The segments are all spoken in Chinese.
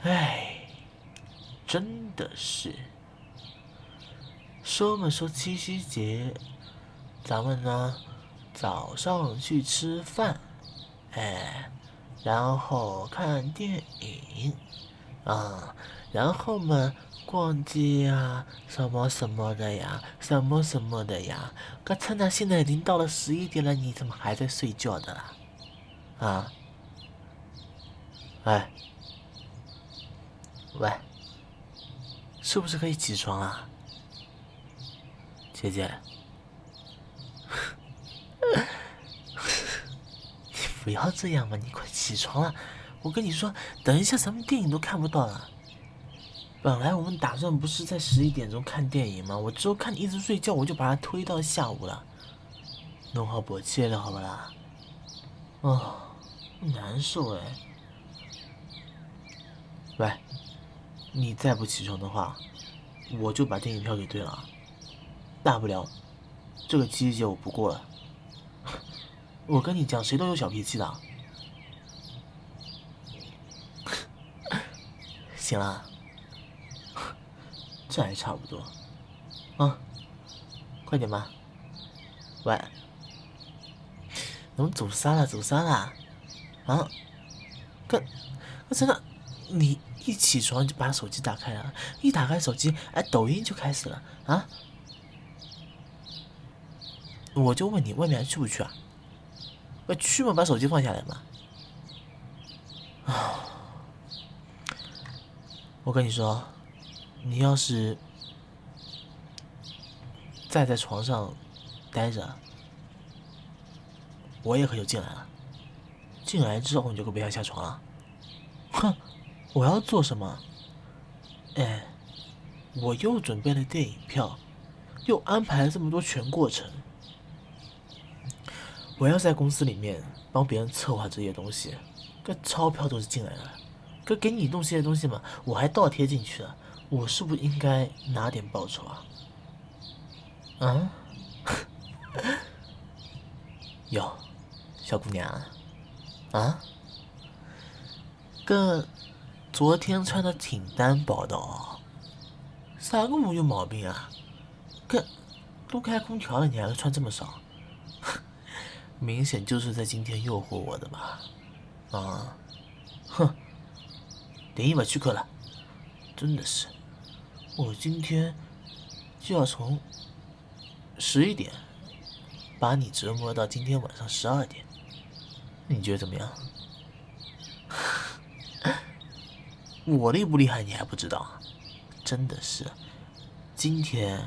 哎，真的是。说七夕节，咱们呢早上去吃饭，哎，然后看电影，啊，然后嘛逛街呀，什么什么的呀，什么什么的呀。可趁着现在已经到了11点了，你怎么还在睡觉的啦？啊，哎，喂，是不是可以起床啊，姐姐？你不要这样嘛，你快起床了。我跟你说，等一下咱们电影都看不到了。本来我们打算不是在11点钟看电影吗？我之后看你一直睡觉，我就把它推到下午了。弄好不切了，好不啦？哦，难受哎。喂，你再不起床的话，我就把电影票给退了。大不了，这个七夕节我不过了。我跟你讲，谁都有小脾气的。行了，这还差不多。啊，快点吧。喂，能走散了，走散了。啊，可真的，你一起床就把手机打开了，一打开手机，哎，抖音就开始了啊！我就问你，外面还去不去啊？去嘛，把手机放下来嘛。啊，我跟你说，你要是再在床上待着，我也可就进来了。进来之后你就可别想下床了。哼，我要做什么？哎，我又准备了电影票，又安排了这么多全过程。我要在公司里面帮别人策划这些东西，这钞票都是进来了，可给你弄这些东西嘛，我还倒贴进去了，我是不是应该拿点报酬啊？啊？哟，小姑娘，啊？个昨天穿的挺单薄的哦，啥个没有毛病啊？可都开空调了，你还穿这么少？明显就是在今天诱惑我的嘛！啊，哼，电影不去看了，真的是，我今天就要从11点把你折磨到今天晚上12点，你觉得怎么样？我厉不厉害你还不知道啊？真的是，今天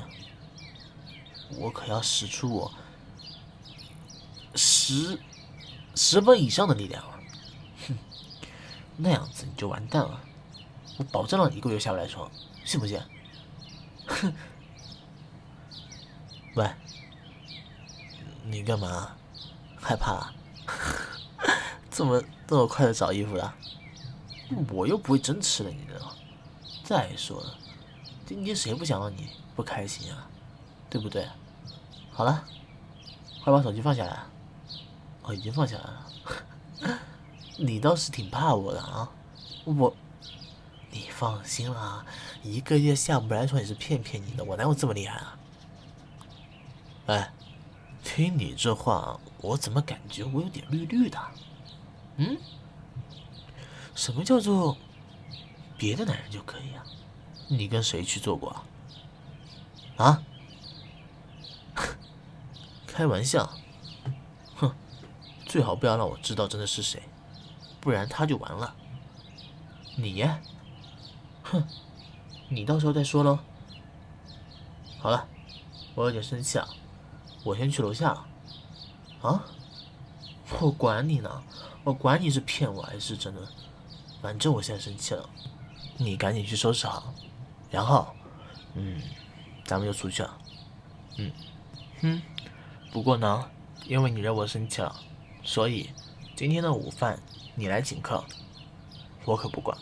我可要使出我十分以上的力量了，哼，那样子你就完蛋了，我保证让你1个月下不来床，信不信？哼，喂，你干嘛？害怕啊？这么快就找衣服了？我又不会真吃了你的。再说了，今天谁不想让你不开心啊？对不对？好了，快把手机放下来。哦，已经放下来了。你倒是挺怕我的啊！你放心啦，1个月下不来床也是骗你的，我哪有这么厉害啊？哎，听你这话，我怎么感觉我有点绿绿的？嗯？什么叫做别的男人就可以啊？你跟谁去做过啊？啊？开玩笑？哼，最好不要让我知道真的是谁，不然他就完了。你呀？哼，你到时候再说喽。好了，我有点生气了，我先去楼下了。啊？我管你呢，我管你是骗我还是真的，反正我现在生气了，你赶紧去收拾好，然后，咱们就出去了。哼，不过呢，因为你惹我生气了，所以今天的午饭你来请客，我可不管，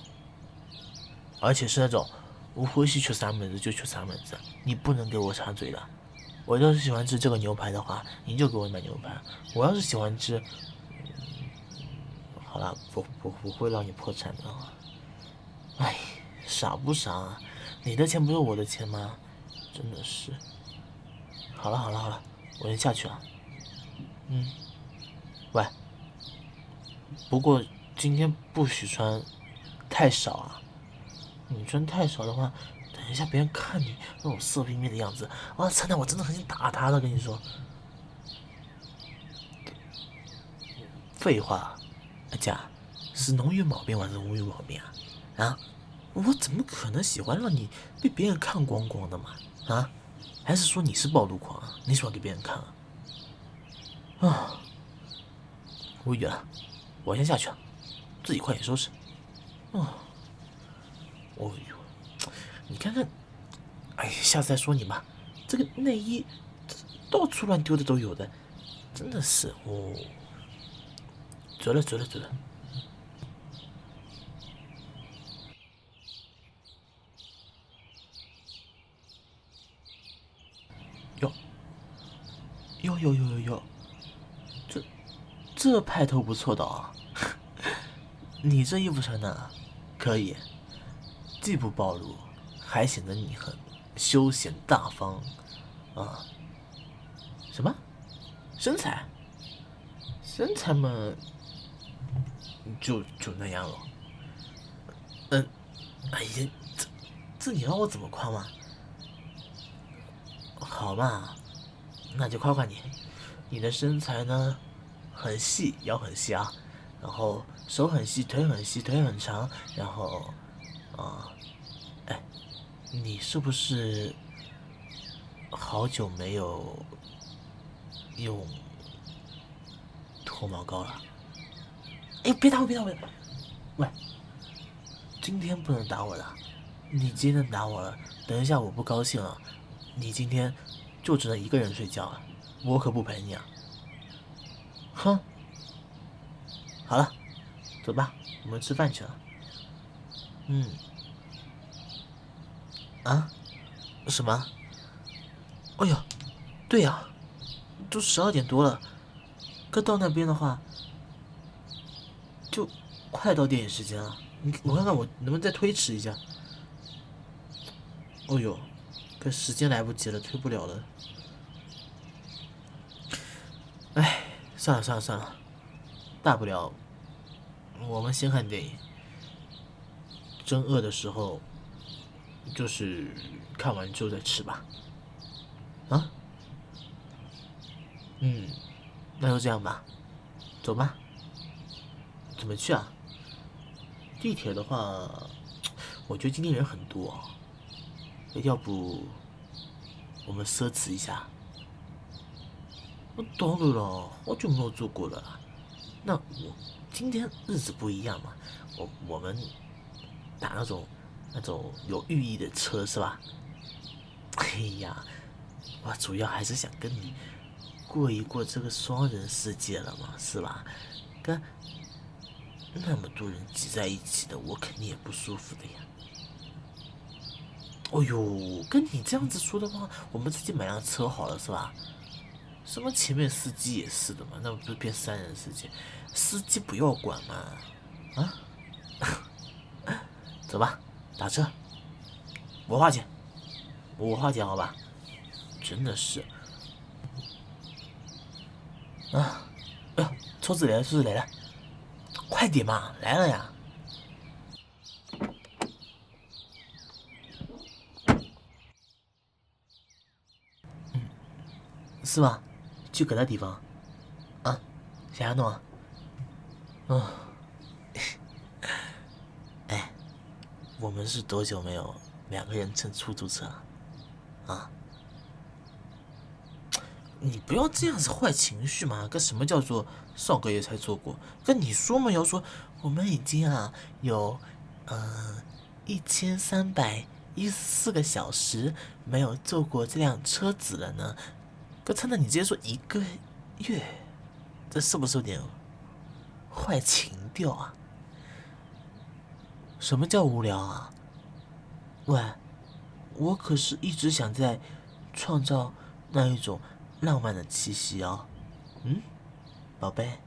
而且是那种我欢喜吃啥门子就吃啥门子，你不能给我插嘴的。我要是喜欢吃这个牛排的话，你就给我买牛排；我要是喜欢吃，好了，不会让你破产的。哎，傻不傻啊？你的钱不是我的钱吗？真的是。好了好了好了，我先下去了。嗯，喂，不过今天不许穿太少啊！你穿太少的话，等一下别人看你那种色眯眯的样子，哇，真的我真的很想打他了，跟你说。废话，阿佳，是侬有毛病还是我有毛病啊？啊，我怎么可能喜欢让你被别人看光光的嘛？啊，还是说你是暴露狂啊？你喜欢给别人看啊？啊，无语了，我先下去了，自己快点收拾。啊，哦呦，你看看，哎，下次再说你吧。这个内衣到处乱丢的都有的，真的是哦。走了走了走了。哟哟哟哟哟哟，这这派头不错的啊！你这衣服穿的可以，既不暴露，还显得你很休闲大方啊。什么身材？身材嘛，就那样了。嗯，哎呀，这你让我怎么夸嘛？好嘛，那就夸夸你。你的身材呢，很细，腰很细啊，然后手很细，腿很细，腿很长，然后，啊，哎，你是不是好久没有用脱毛膏了？哎，别打我，别打我！喂，今天不能打我了，你今天打我了，等一下我不高兴了，你今天就只能一个人睡觉了，我可不陪你啊！哼，好了，走吧，我们吃饭去了。嗯，啊，什么？哎呀，对呀，都12点多了，哥到那边的话，就快到电影时间了。我看看我能不能再推迟一下。哦呦，可时间来不及了，推不了了。哎，算了算了算了，大不了我们先看电影。真饿的时候，就是看完之后再吃吧。啊，嗯，那就这样吧，走吧。怎么去啊？地铁的话，我觉得今天人很多啊，要不我们奢侈一下？当然了，好久没有做过了啦。那我今天日子不一样嘛，我们打那种有寓意的车是吧？哎呀，我主要还是想跟你过一过这个双人世界了嘛，是吧？跟那么多人挤在一起的，我肯定也不舒服的呀。哦呦，跟你这样子说的话，我们自己买辆车好了，是吧？什么前面司机也是的嘛，那不是变3人世界？司机不要管嘛，啊？走吧，打车，我花钱，我花钱，好吧？真的是啊！哎呀，车子来了，车子来了，快点嘛，来了呀！是吗？去搁那地方啊？想要弄啊？嗯，哎，我们是多久没有2个人乘出租车了？啊？你不要这样子坏情绪嘛！跟什么叫做上个月才做过？跟你说嘛，要说我们已经有1314个小时没有坐过这辆车子了呢。哥，真的你直接说1个月，这是不是有点坏情调啊？什么叫无聊啊？喂，我可是一直想在创造那一种浪漫的气息哦。嗯，宝贝，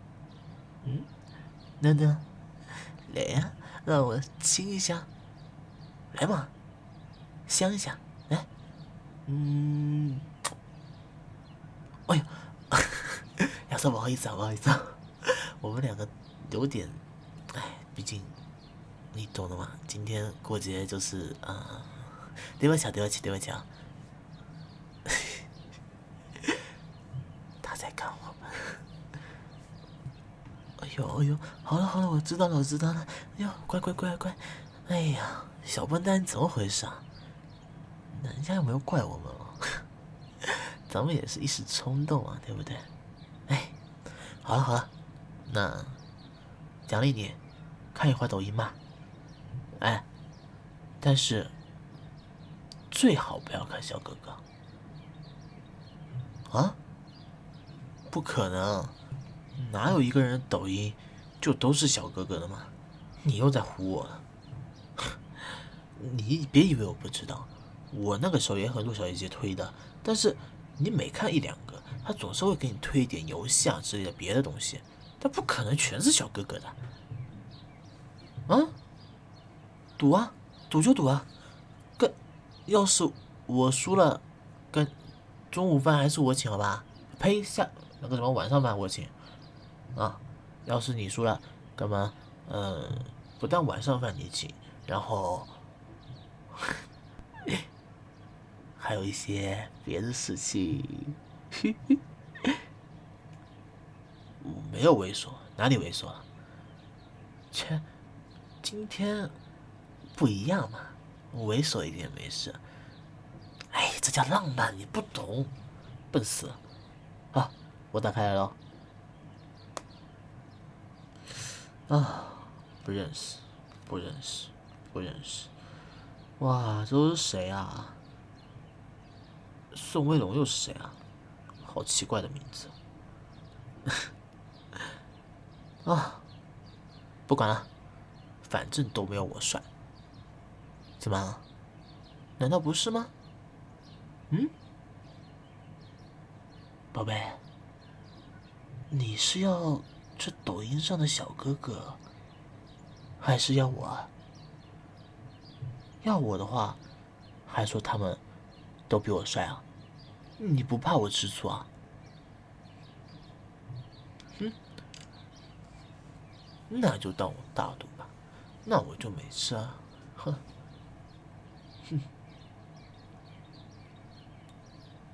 嗯，等等，来呀，让我亲一下。来嘛，香一下，来，哎呦，亚瑟，不好意思啊，不好意思啊，我们两个有点，哎，毕竟你懂的嘛，今天过节就是对不起啊，对不起，对不起啊，他在看我们。哎呦哎呦，好了好了，我知道了我知道了。哎呦，乖乖乖乖，哎呀，小笨蛋，怎么回事啊？人家又没有怪我们哦，咱们也是一时冲动啊，对不对？哎，好了好了，那奖励你看一会儿抖音吧。哎，但是最好不要看小哥哥啊！不可能，哪有一个人抖音就都是小哥哥的嘛？你又在唬我了。你别以为我不知道，我那个时候也很多小姐姐推的，但是你每看一两个，他总是会给你推一点游戏啊之类的别的东西，他不可能全是小哥哥的。啊，赌啊，赌就赌啊，跟要是我输了，跟中午饭还是我请好吧？呸，那个什么晚上饭我请啊。要是你输了，干嘛？不但晚上饭你请，然后还有一些别的事情。没有猥琐，哪里猥琐了？切，今天不一样嘛，猥琐一点没事。哎，这叫浪漫，你不懂，笨死了。好，我打开来了。啊，不认识，不认识，不认识。哇，这都是谁啊？宋威龙又是谁啊？好奇怪的名字。啊，不管了，反正都没有我帅。怎么？难道不是吗？嗯，宝贝，你是要这抖音上的小哥哥，还是要我啊？要我的话，还说他们都比我帅啊？你不怕我吃醋啊？那就当我大度吧，那我就没事啊。哼，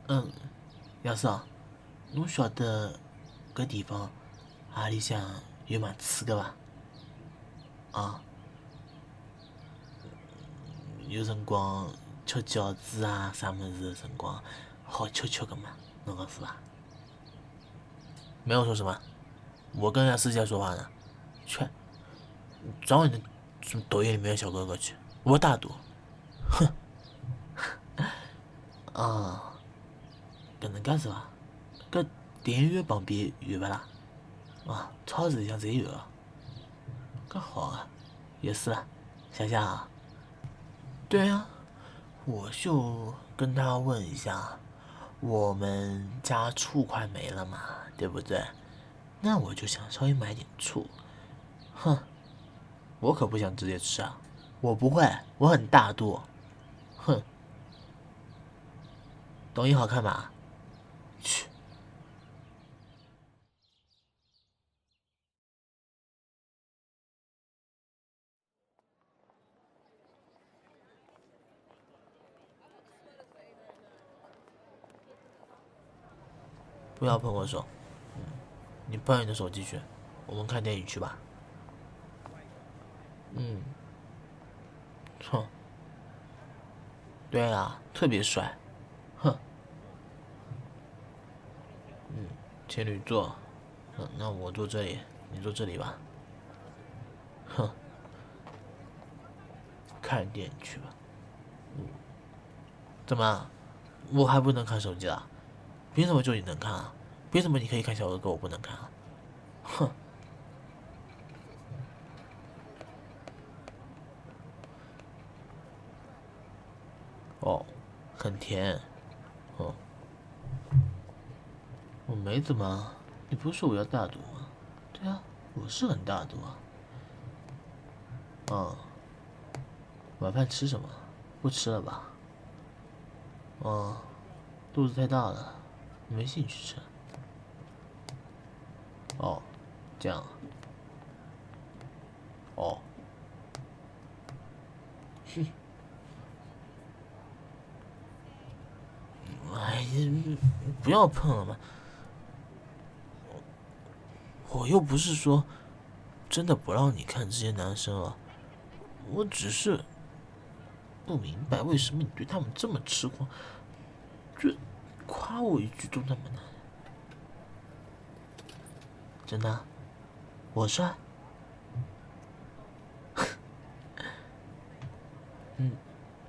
嗯，亚瑟，侬晓得搿地方阿里向有卖吃的伐？啊，有辰光吃饺子啊啥么子的辰光，好吃吃的嘛，侬讲是吧？没有说什么，我跟亚瑟在说话呢。切，找你的什么抖音里面的小哥哥去，我大度。啊，搿能介是伐？搿电影院旁边有勿啦？啊，超市里向侪有个。搿好啊，也是啦，想想啊，对呀，我就跟他问一下，我们家醋快没了嘛，对不对？那我就想稍微买点醋。哼，我可不想直接吃啊，我不会，我很大度。哼，抖音好看吧？去，不要碰我手，你抱你的手机去，我们看电影去吧。嗯，哼，对啊，特别帅。哼，情侣座，那我坐这里，你坐这里吧。哼，看电影去吧。怎么，我还不能看手机啊？凭什么就你能看啊？凭什么你可以看小哥哥，我不能看啊？哼，哦，很甜。哦，我没怎么，你不是说我要大度吗？对啊，我是很大度啊。嗯，晚饭吃什么？不吃了吧？哦，肚子太大了，没兴趣吃。哦，这样啊。哦，哎呀，不要碰了嘛！我又不是说真的不让你看这些男生啊，我只是不明白为什么你对他们这么痴狂，这夸我一句都那么难。真的？我帅？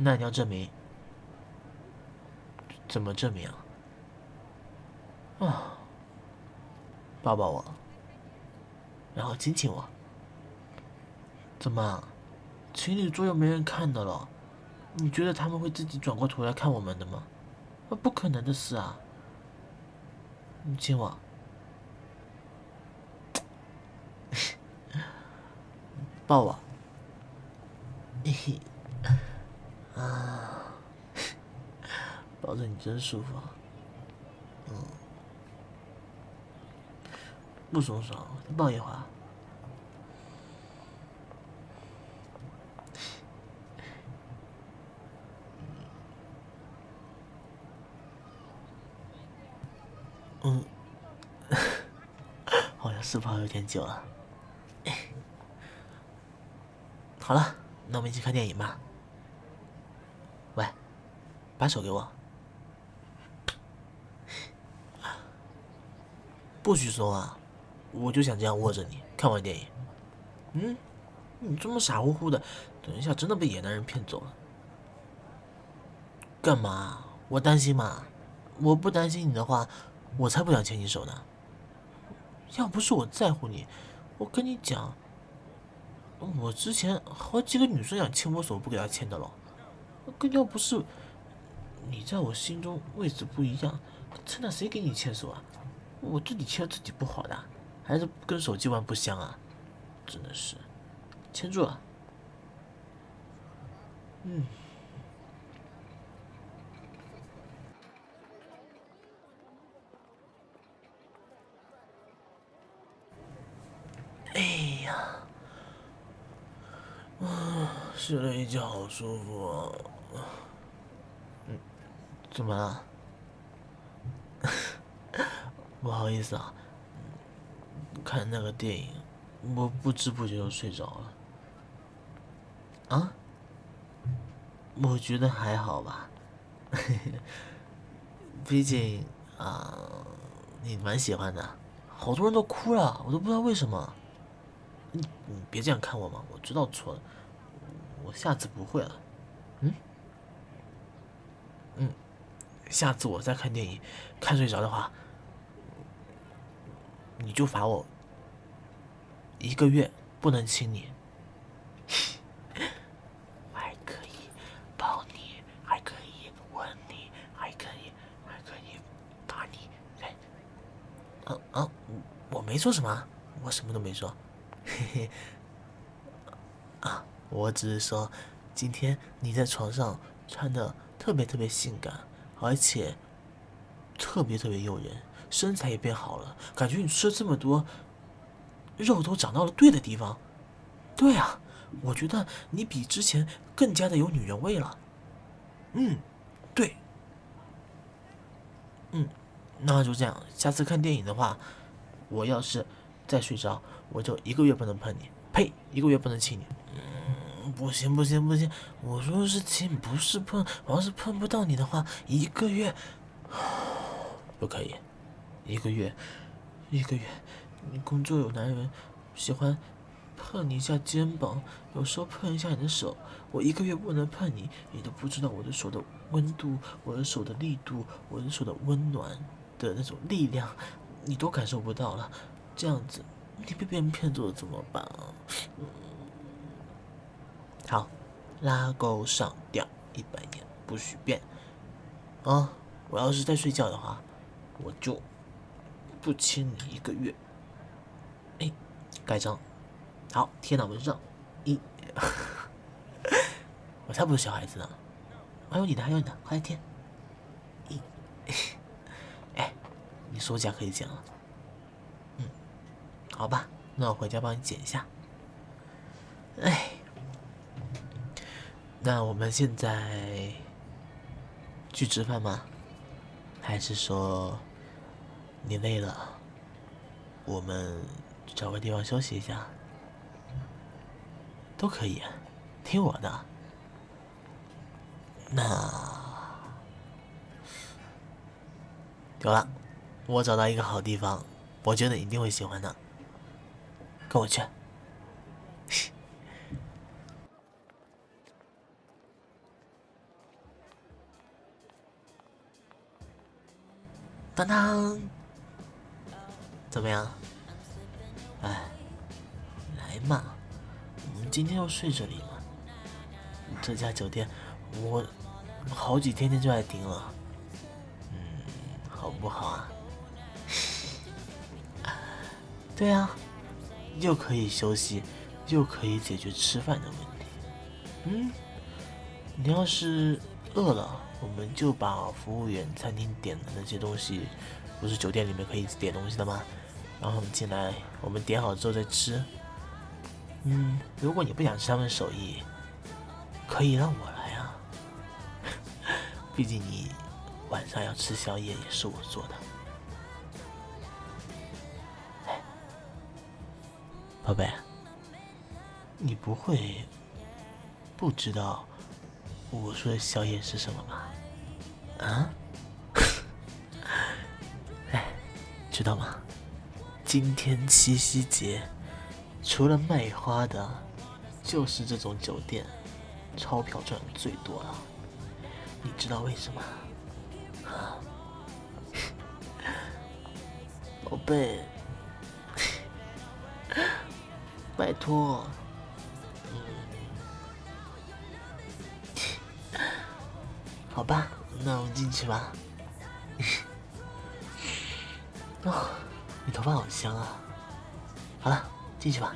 那你要证明？怎么证明啊？啊，抱抱我，然后亲亲我。怎么？情侣桌又没人看的了？你觉得他们会自己转过头来看我们的吗？不可能的事啊！你亲我，抱我。嘿嘿，抱着你真舒服。不松手，再抱一会儿。嗯，好像是抱有点久了。好了，那我们一起看电影吧。喂，把手给我。不许松啊！我就想这样握着你，看完电影。嗯，你这么傻乎乎的，等一下真的被野男人骗走了。干嘛？我担心嘛。我不担心你的话，我才不想牵你手呢。要不是我在乎你，我跟你讲，我之前好几个女生想牵我手，不给她牵的了。更要不是你在我心中位置不一样，真的谁给你牵手啊？我自己牵自己不好的，还是跟手机玩不香啊？真的是，牵住了。嗯，哎呀，睡了一觉好舒服啊。怎么了？不好意思啊，看那个电影，我不知不觉就睡着了。啊？我觉得还好吧，毕竟啊，你蛮喜欢的，好多人都哭了，我都不知道为什么。你别这样看我嘛，我知道错了，我下次不会了。嗯嗯，下次我再看电影，看睡着的话，你就罚我1个月不能亲你。还可以抱你，还可以吻你，还可以打你。哎，我没说什么，我什么都没说。嘿嘿，我只是说，今天你在床上穿的特别特别性感，而且特别特别诱人，身材也变好了，感觉你吃了这么多，肉都长到了对的地方。对啊，我觉得你比之前更加的有女人味了。嗯，对，那就这样，下次看电影的话，我要是再睡着，我就1个月不能碰你，呸，1个月不能亲你。不行不行不行，我说是亲，不是碰。我要是碰不到你的话，1个月不可以。1个月，1个月，你工作有男人喜欢碰你一下肩膀，有时候碰一下你的手，我1个月不能碰你，你都不知道我的手的温度，我的手的力度，我的手的温暖的那种力量，你都感受不到了。这样子，你被别人骗走了怎么办啊？好，拉钩上吊100年不许变啊！我要是再睡觉的话，我就不亲你1个月。哎，盖章。好，贴脑门上。一，我才不是小孩子呢。还有你的，还有你的，快点舔。哎，你手甲可以剪了。好吧，那我回家帮你剪一下。哎，那我们现在去吃饭吗？还是说你累了，我们找个地方休息一下？都可以，听我的。那有了，我找到一个好地方，我觉得你一定会喜欢的，跟我去。当当，怎么样？哎，来嘛，我们今天要睡这里嘛。这家酒店我好几天就在订了，好不好啊？对啊，又可以休息，又可以解决吃饭的问题。你要是饿了，我们就把服务员餐厅点的那些东西，不是酒店里面可以点东西的吗？然后我们进来，我们点好之后再吃。如果你不想吃他们手艺，可以让我来啊。毕竟你晚上要吃宵夜也是我做的。宝贝，你不会不知道我说的宵夜是什么吧？啊？哎，知道吗？今天七夕节，除了卖花的，就是这种酒店，钞票赚最多了。你知道为什么？啊，宝贝，拜托，好吧，那我们进去吧。哦，你头发好香啊！好了，进去吧。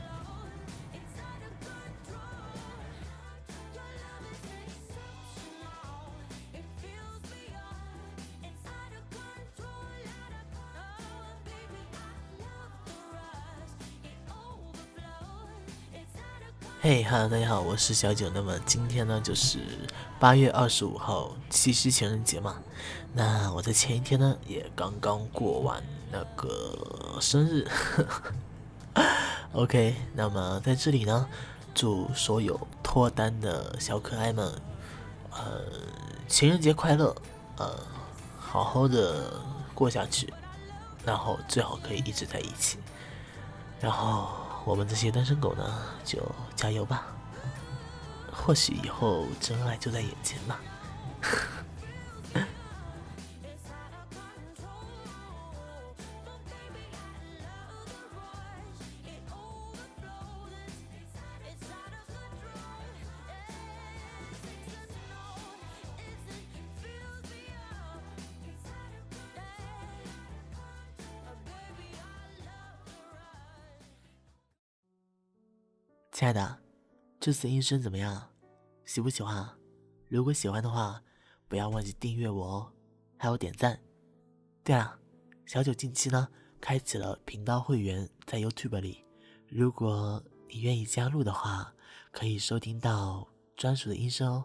嘿哈喽，大家好，我是小九。那么今天呢，就是8月25号，七夕情人节嘛。那我在前一天呢，也刚刚过完那个生日。OK，那么在这里呢，祝所有脱单的小可爱们，情人节快乐，好好的过下去，然后最好可以一直在一起。然后我们这些单身狗呢，就加油吧，或许以后真爱就在眼前吧。亲爱的，这次音声怎么样？喜不喜欢啊？如果喜欢的话，不要忘记订阅我哦，还有点赞。对了，小九近期呢开启了频道会员，在 YouTube 里，如果你愿意加入的话，可以收听到专属的音声哦。